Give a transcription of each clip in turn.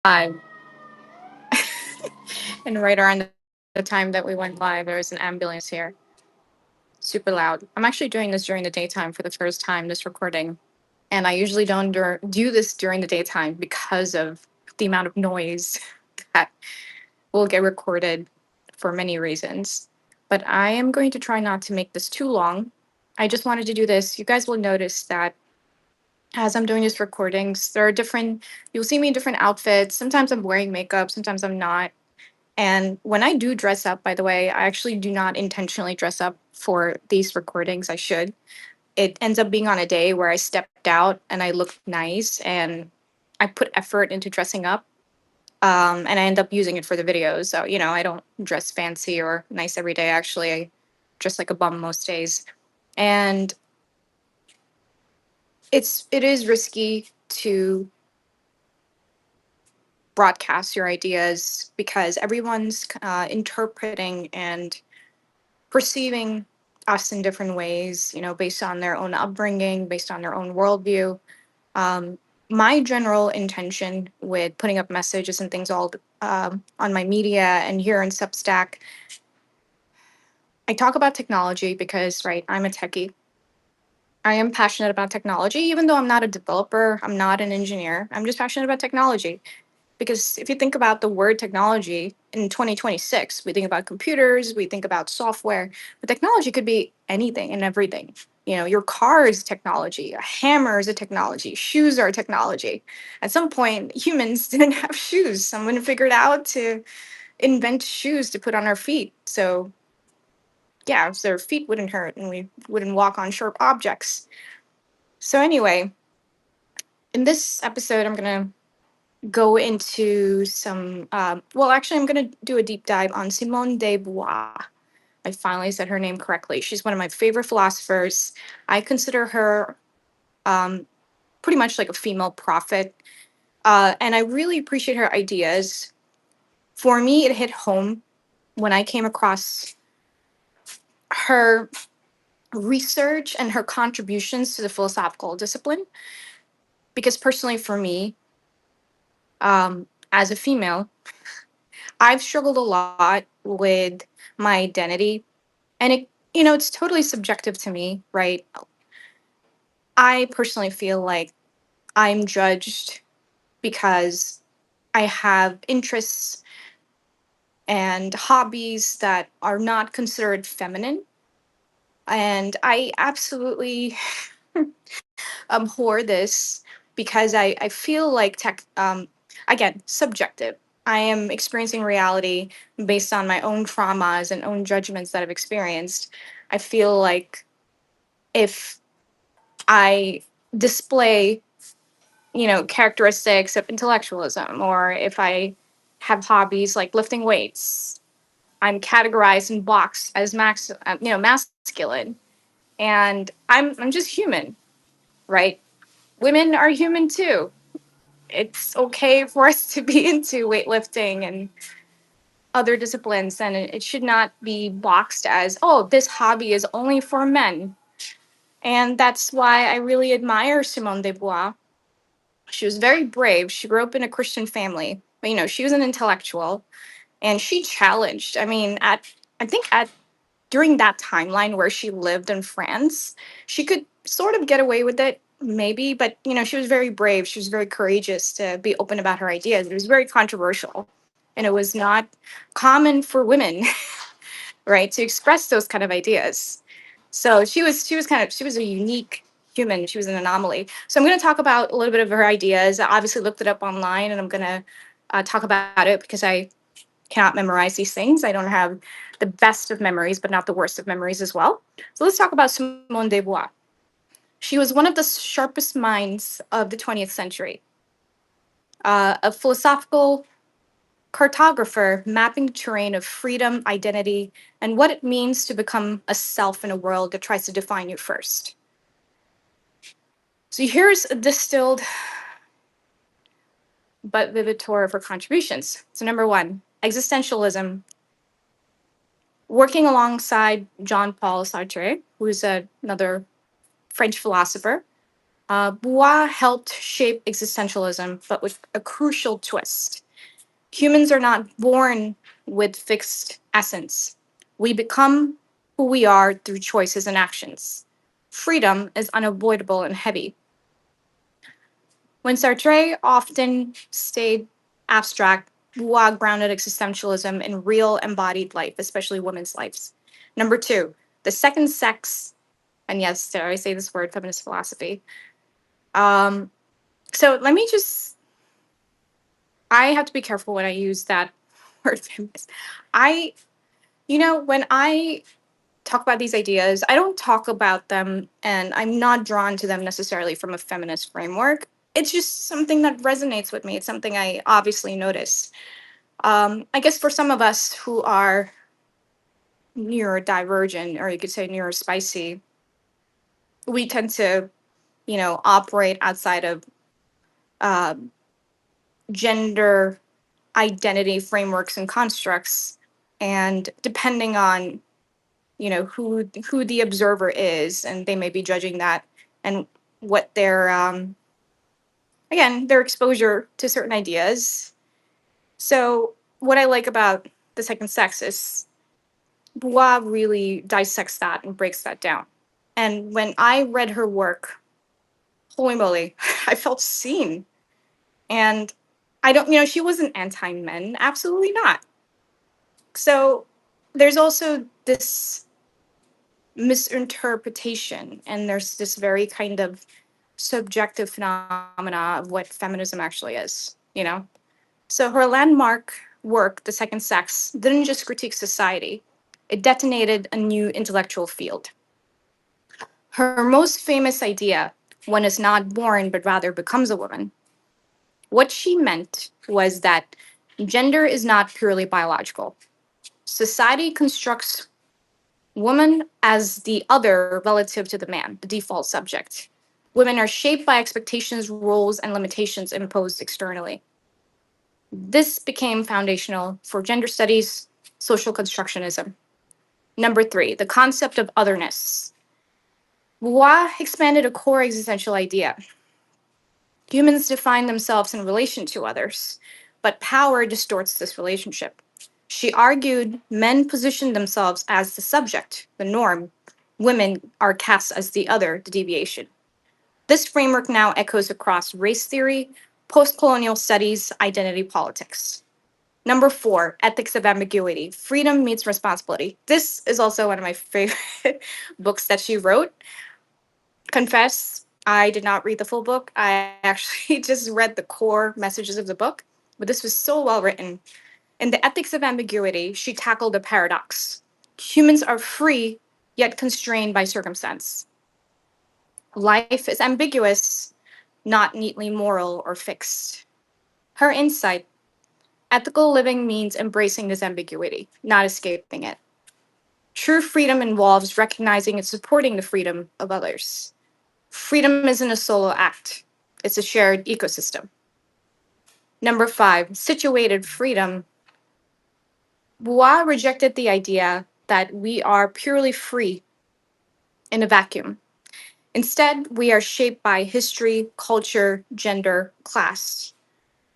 Live. And right around the time that we went live, there was an ambulance here. Super loud. I'm actually doing this during the daytime for the first time, this recording. And I usually don't do this during the daytime because of the amount of noise that will get recorded for many reasons. But I am going to try not to make this too long. I just wanted to do this. You guys will notice that as I'm doing these recordings, there are different, you'll see me in different outfits. Sometimes I'm wearing makeup, sometimes I'm not. And when I do dress up, by the way, I actually do not intentionally dress up for these recordings. I should. It ends up being on a day where I stepped out and I look nice and I put effort into dressing up. And I end up using it for the videos. So, I don't dress fancy or nice every day. Actually, I dress like a bum most days. And it is risky to broadcast your ideas because everyone's interpreting and perceiving us in different ways, based on their own upbringing, based on their own worldview. Um, my general intention with putting up messages and things on my media and here in Substack, I talk about technology because, right, I'm a techie. I am passionate about technology, even though I'm not a developer, I'm not an engineer. I'm just passionate about technology. Because if you think about the word technology in 2026, we think about computers, we think about software, but technology could be anything and everything. Your car is technology, a hammer is a technology, shoes are a technology. At some point, humans didn't have shoes. Someone figured out to invent shoes to put on our feet. So, yeah, so our feet wouldn't hurt and we wouldn't walk on sharp objects. So, anyway, in this episode, I'm going to go into actually, I'm going to do a deep dive on Simone de Beauvoir. I finally said her name correctly. She's one of my favorite philosophers. I consider her um, pretty much like a female prophet. And I really appreciate her ideas. For me, it hit home when I came across her research and her contributions to the philosophical discipline. Because personally, for me, as a female, I've struggled a lot with my identity. And it's totally subjective to me, right? I personally feel like I'm judged because I have interests and hobbies that are not considered feminine. And I absolutely abhor this because I feel like again, subjective. I am experiencing reality based on my own traumas and own judgments that I've experienced. I feel like if I display, characteristics of intellectualism, or if I have hobbies like lifting weights, I'm categorized and boxed as masculine, and I'm just human, right? Women are human too. It's okay for us to be into weightlifting and other disciplines, and it should not be boxed as, oh, this hobby is only for men. And that's why I really admire Simone de Beauvoir. She was very brave. She grew up in a Christian family, but she was an intellectual and she challenged. I think at during that timeline where she lived in France, she could sort of get away with it, maybe, but she was very brave. She was very courageous to be open about her ideas. It was very controversial, and it was not common for women, right, to express those kind of ideas. So she was a unique human. She was an anomaly. So I'm going to talk about a little bit of her ideas. I obviously looked it up online, and I'm going to talk about it because I cannot memorize these things. I don't have the best of memories, but not the worst of memories as well. So let's talk about Simone de Beauvoir. She was one of the sharpest minds of the 20th century, a philosophical cartographer mapping the terrain of freedom, identity, and what it means to become a self in a world that tries to define you first. So here's a distilled but vivid tour of her contributions. So, number one, existentialism. Working alongside Jean Paul Sartre, who's another French philosopher, Bois helped shape existentialism, but with a crucial twist. Humans are not born with fixed essence. We become who we are through choices and actions. Freedom is unavoidable and heavy. When Sartre often stayed abstract, Bois grounded existentialism in real embodied life, especially women's lives. Number two, the second sex, and yes, dare I say this word, feminist philosophy. Um, so let me just, I have to be careful when I use that word feminist. I, when I talk about these ideas, I don't talk about them and I'm not drawn to them necessarily from a feminist framework. It's just something that resonates with me. It's something I obviously notice. I guess for some of us who are neurodivergent, or you could say neurospicy, we tend to, operate outside of uh, gender identity frameworks and constructs. And depending on, who the observer is, and they may be judging that and what their again, their exposure to certain ideas. So what I like about the second sex is Bois really dissects that and breaks that down. And when I read her work, holy moly, I felt seen. And I don't, she wasn't anti men, absolutely not. So there's also this misinterpretation, and there's this very kind of subjective phenomena of what feminism actually is, So her landmark work, The Second Sex, didn't just critique society, it detonated a new intellectual field. Her most famous idea, one is not born but rather becomes a woman, what she meant was that gender is not purely biological. Society constructs woman as the other relative to the man, the default subject. Women are shaped by expectations, roles, and limitations imposed externally. This became foundational for gender studies, social constructionism. Number three, the concept of otherness. Bois expanded a core existential idea. Humans define themselves in relation to others, but power distorts this relationship. She argued men position themselves as the subject, the norm. Women are cast as the other, the deviation. This framework now echoes across race theory, post colonial studies, identity politics. Number four, ethics of ambiguity. Freedom meets responsibility. This is also one of my favorite books that she wrote. Confess, I did not read the full book. I actually just read the core messages of the book, but this was so well written. In the ethics of ambiguity, she tackled a paradox. Humans are free, yet constrained by circumstance. Life is ambiguous, not neatly moral or fixed. Her insight: ethical living means embracing this ambiguity, not escaping it. True freedom involves recognizing and supporting the freedom of others. Freedom isn't a solo act, it's a shared ecosystem. Number five, situated freedom. Bois rejected the idea that we are purely free in a vacuum. Instead, we are shaped by history, culture, gender, class,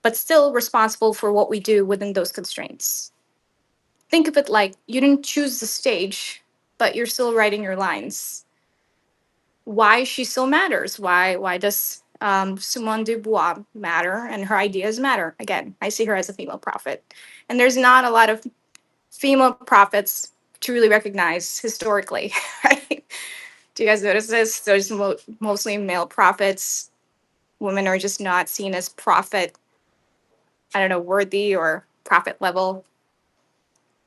but still responsible for what we do within those constraints. Think of it like you didn't choose the stage, but you're still writing your lines. Why she still matters? Why does Simone de Beauvoir matter and her ideas matter? Again, I see her as a female prophet, and there's not a lot of female prophets to really recognize historically, right? Do you guys notice this? There's mostly male prophets. Women are just not seen as prophet, I don't know, worthy or prophet level.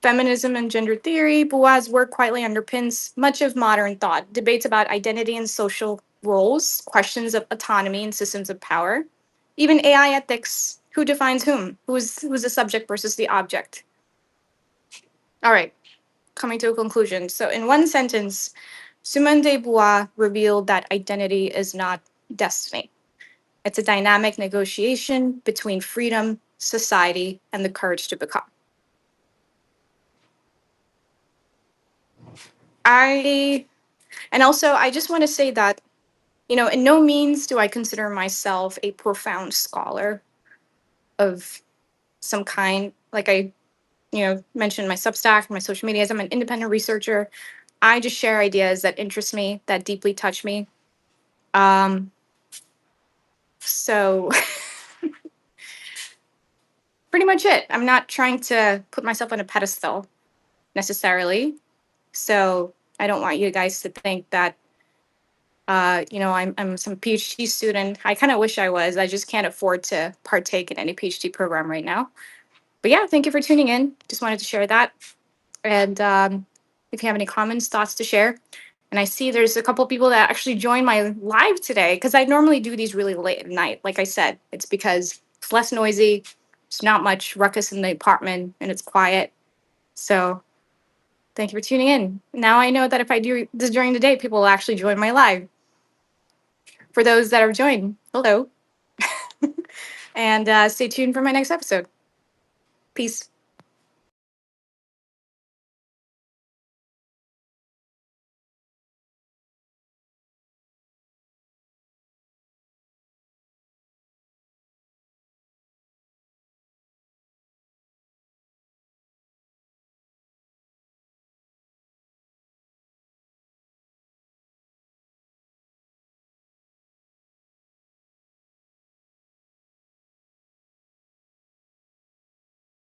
Feminism and gender theory, Bois' work quietly underpins much of modern thought. Debates about identity and social roles, questions of autonomy and systems of power, even AI ethics. Who defines whom? Who's the subject versus the object? All right, coming to a conclusion. So, in one sentence, Simone de Beauvoir revealed that identity is not destiny. It's a dynamic negotiation between freedom, society, and the courage to become. I and also I just want to say that, In no means do I consider myself a profound scholar of some kind. Like I, mentioned my Substack, my social medias. I'm an independent researcher. I just share ideas that interest me, that deeply touch me. Um, so pretty much it. I'm not trying to put myself on a pedestal necessarily. So I don't want you guys to think that I'm some PhD student. I kind of wish I was. I just can't afford to partake in any PhD program right now. But yeah, thank you for tuning in. Just wanted to share that. And if you have any comments, thoughts to share. And I see there's a couple people that actually joined my live today because I normally do these really late at night. Like I said, it's because it's less noisy. It's not much ruckus in the apartment and it's quiet. So thank you for tuning in. Now I know that if I do this during the day, people will actually join my live. For those that have joined, hello. And stay tuned for my next episode. Peace.